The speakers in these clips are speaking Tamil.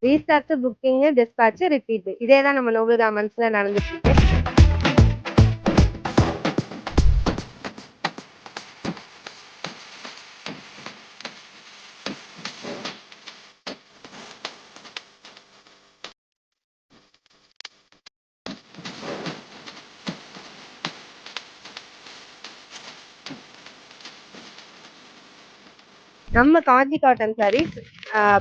ரீஸ்டாக், புக்கிங், டிஸ்பாட்ச், ரிப்பீட் இதே தான் நம்ம நோபல் கார்மெண்ட்ஸ்ல நடந்துட்டு இருக்கு. நம்ம காஞ்சி காட்டன் சாரீஸ்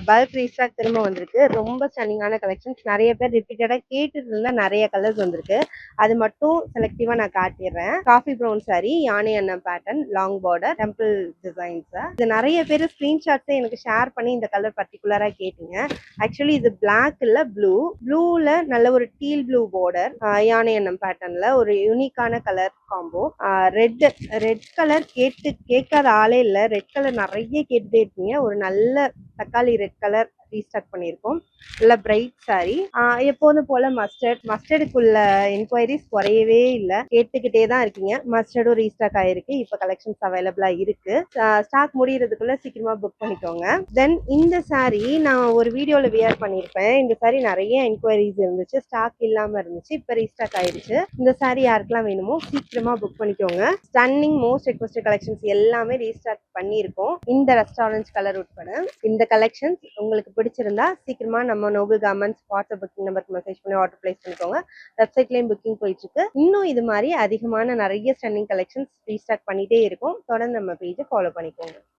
பல்க் ரீஸ்டாக் திரும்ப வந்திருக்கு. ரொம்ப ஸ்டன்னிங்கான கலெக்ஷன்ஸ். நிறைய பேர் ரிப்பீட்டடா கேட்டுட்டு இருந்தா நிறைய கலர்ஸ் வந்திருக்கு. அது மட்டும் செலக்டிவா நான் காட்டிடுறேன். காஃபி ப்ரௌன் சாரி, யானை அண்ணன் pattern, long border, temple designs. இது நிறைய பேர் ஸ்கிரீன்ஷாட்ஸ் எனக்கு ஷேர் பண்ணி இந்த கலர் பர்டிகுலரா கேட்டீங்க. ஆக்சுவலி இது பிளாக் இல்ல ப்ளூ. ப்ளூல நல்ல ஒரு டீல் ப்ளூ பார்டர், யானை அண்ணன் பேட்டர்ன்ல ஒரு யூனிக்கான கலர் காம்போ. ரெட் கலர் கேட்காத ஆளே இல்ல. ரெட் கலர் நிறைய கேட்டுட்டே இருக்கீங்க. ஒரு நல்ல தக்காளி ரெட் கலர் ரீஸ்டாக் பண்ணியிருக்கோம். நல்ல பிரைட் சாரி. எப்போதும் போல மஸ்டர்டுக்குள்ள என்கொயரிஸ் குறையவே இல்லை. கேட்டுக்கிட்டே தான் இருக்கீங்க. மஸ்டர்டும் ரீஸ்டாக் ஆயிருக்கு. இப்போ கலெக்ஷன்ஸ் அவைலபிளா இருக்கு. ஸ்டாக் முடியறதுக்குள்ள சீக்கிரமா புக் பண்ணிக்கோங்க. தென் இந்த சாரி நான் ஒரு வீடியோல வியர் பண்ணியிருப்பேன். இந்த சாரி நிறைய என்கொயரிஸ் இருந்துச்சு, ஸ்டாக் இல்லாம இருந்துச்சு. இப்போ ரீஸ்டாக் ஆயிடுச்சு. இந்த சாரி யாருக்கெல்லாம் வேணுமோ சீக்கிரமா புக் பண்ணிக்கோங்க. ஸ்டன்னிங் மோஸ்ட் ரெக்வஸ்டட் கலெக்ஷன்ஸ் எல்லாமே ரீஸ்டாக் பண்ணியிருக்கோம், இந்த ரெஸ்டாரண்ட் கலர் உட்பட. இந்த கலெக்ஷன்ஸ் உங்களுக்கு பிடிச்சிருந்தா சீக்கிரமா நம்ம நோபல் கார்மெண்ட்ஸ் வாட்ஸ்அப் புக்கிங் நம்பருக்கு மெசேஜ் பண்ணி ஆர்டர் பிளேஸ் பண்ணிக்கோங்க. வெப்சைட்லயும் புக்கிங் போயிட்டு இருக்கு. இன்னும் இது மாதிரி அதிகமான நிறைய ஸ்டன்னிங் கலெக்ஷன்ஸ் ரீஸ்டாக் பண்ணிட்டே இருக்கும். தொடர்ந்து நம்ம பேஜை ஃபாலோ பண்ணிக்கோங்க.